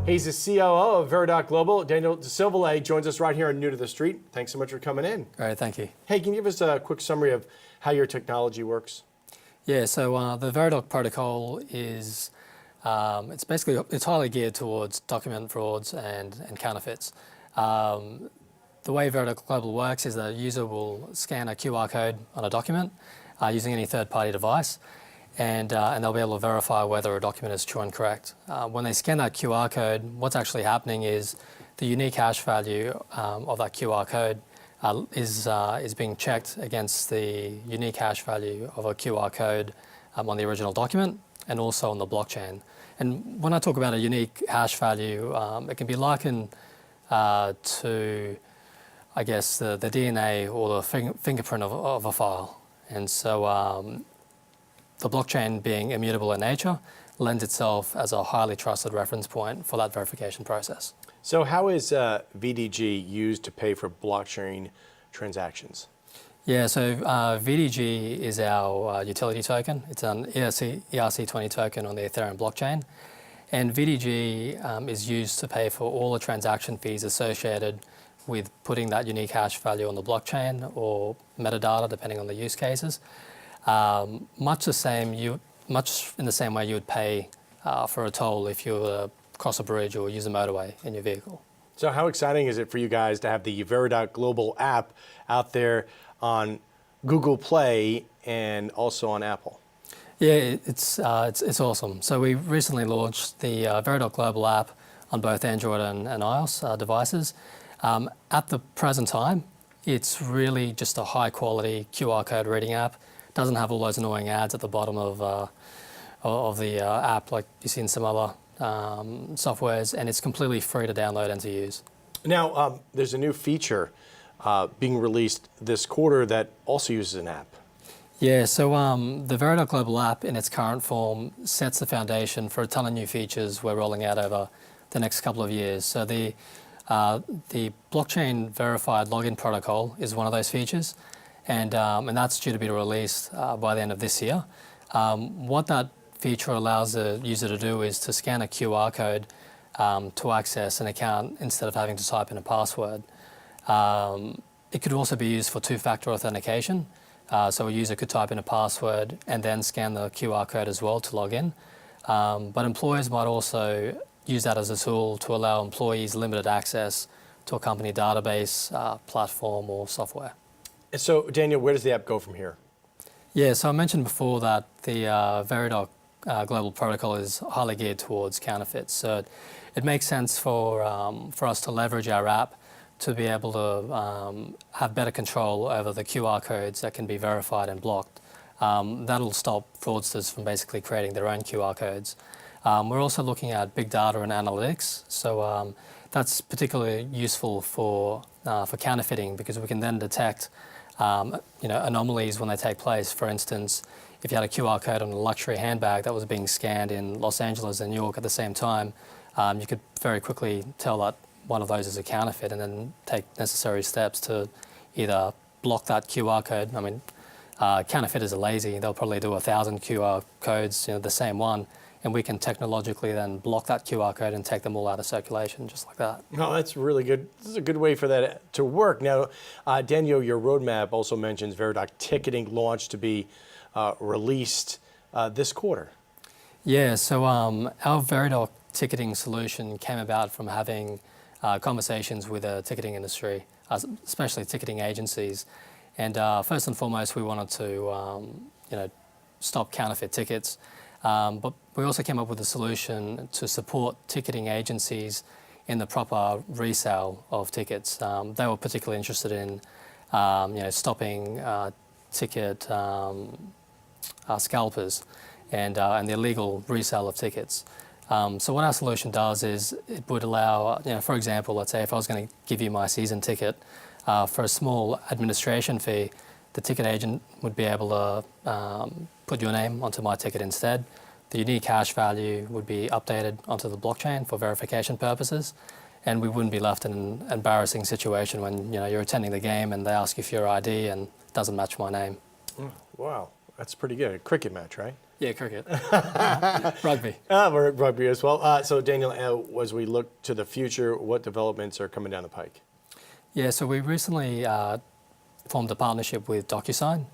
He's the COO of Veridoc Global. Daniel Silva joins us right here on New to the Street. Thanks so much for coming in. All right, thank you. Hey, can you give us a quick summary of how your technology works? Yeah, so the Veridoc protocol is it's highly geared towards document frauds and counterfeits. The way Veridoc Global works is that a user will scan a QR code on a document using any third-party device, and they'll be able to verify whether a document is true and correct. When they scan that QR code, what's actually happening is the unique hash value of that QR code is being checked against the unique hash value of a QR code on the original document and also on the blockchain. And when I talk about a unique hash value, it can be likened to, I guess, the DNA or the fingerprint of a file. And so the blockchain being immutable in nature lends itself as a highly trusted reference point for that verification process. So how is VDG used to pay for blockchain transactions? Yeah, so VDG is our utility token. It's an ERC20 token on the Ethereum blockchain. And VDG is used to pay for all the transaction fees associated with putting that unique hash value on the blockchain or metadata, depending on the use cases. Much in the same way you would pay for a toll if you were to cross a bridge or use a motorway in your vehicle. So how exciting is it for you guys to have the Veridoc Global app out there on Google Play and also on Apple? Yeah, it's awesome. So we recently launched the Veridoc Global app on both Android and iOS devices. At the present time, it's really just a high-quality QR code reading app. Doesn't have all those annoying ads at the bottom of the app like you see in some other softwares, and it's completely free to download and to use. Now, there's a new feature being released this quarter that also uses an app. Yeah, so the Veridoc Global app in its current form sets the foundation for a ton of new features we're rolling out over the next couple of years. So the blockchain verified login protocol is one of those features, and that's due to be released by the end of this year. What that feature allows the user to do is to scan a QR code to access an account instead of having to type in a password. It could also be used for two-factor authentication. So a user could type in a password and then scan the QR code as well to log in. But employers might also use that as a tool to allow employees limited access to a company database, platform, or software. So, Daniel, where does the app go from here? Yeah, so I mentioned before that the Veridoc Global Protocol is highly geared towards counterfeits. So it makes sense for us to leverage our app to be able to have better control over the QR codes that can be verified and blocked. That'll stop fraudsters from basically creating their own QR codes. We're also looking at big data and analytics. So that's particularly useful for counterfeiting because we can then detect anomalies when they take place. For instance, if you had a QR code on a luxury handbag that was being scanned in Los Angeles and New York at the same time, you could very quickly tell that one of those is a counterfeit and then take necessary steps to either block that QR code. I mean, counterfeiters are lazy. They'll probably do 1,000 QR codes, the same one, and we can technologically then block that QR code and take them all out of circulation, just like that. No, that's really good. This is a good way for that to work. Now, Daniel, your roadmap also mentions Veridoc ticketing launch to be released this quarter. Yeah, so our Veridoc ticketing solution came about from having conversations with the ticketing industry, especially ticketing agencies. And first and foremost, we wanted to stop counterfeit tickets. But we also came up with a solution to support ticketing agencies in the proper resale of tickets. They were particularly interested in stopping ticket scalpers and the illegal resale of tickets. So what our solution does is it would allow, for example, let's say if I was going to give you my season ticket for a small administration fee, the ticket agent would be able to put your name onto my ticket instead. The unique hash value would be updated onto the blockchain for verification purposes, and we wouldn't be left in an embarrassing situation when you're attending the game and they ask you for your ID and it doesn't match my name. Wow, that's pretty good. A cricket match, right? Yeah, cricket. Rugby. We're at rugby as well. So Daniel, as we look to the future, what developments are coming down the pike? Yeah, so we recently formed a partnership with DocuSign.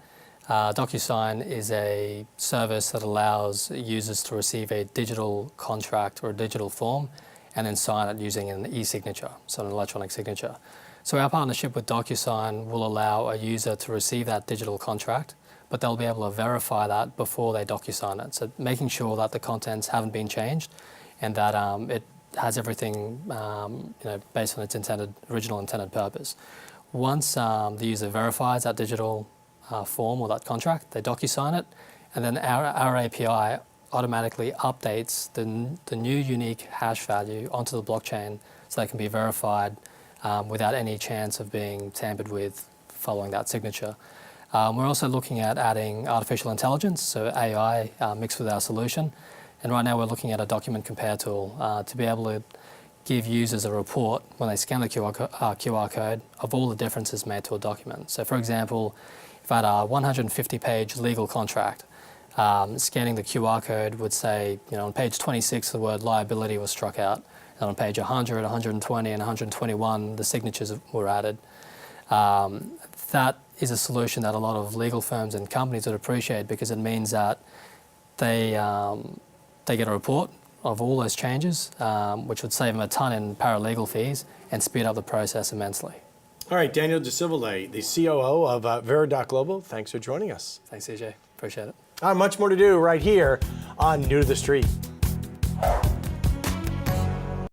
DocuSign is a service that allows users to receive a digital contract or a digital form and then sign it using an e-signature, so an electronic signature. So our partnership with DocuSign will allow a user to receive that digital contract, but they'll be able to verify that before they DocuSign it. So making sure that the contents haven't been changed and that it has everything based on its original intended purpose. Once the user verifies that digital form or that contract, they DocuSign it, and then our API automatically updates the new unique hash value onto the blockchain so they can be verified without any chance of being tampered with following that signature. We're also looking at adding artificial intelligence, so AI mixed with our solution. And right now we're looking at a document compare tool to be able to give users a report when they scan the QR code of all the differences made to a document. So for example, if I had a 150-page legal contract, scanning the QR code would say, on page 26 the word liability was struck out, and on page 100, 120, and 121 the signatures were added. That is a solution that a lot of legal firms and companies would appreciate because it means that they get a report of all those changes, which would save them a ton in paralegal fees and speed up the process immensely. All right, Daniel De Silva, the COO of Veridoc Global, thanks for joining us. Thanks, CJ. Appreciate it. Much more to do right here on New to the Street.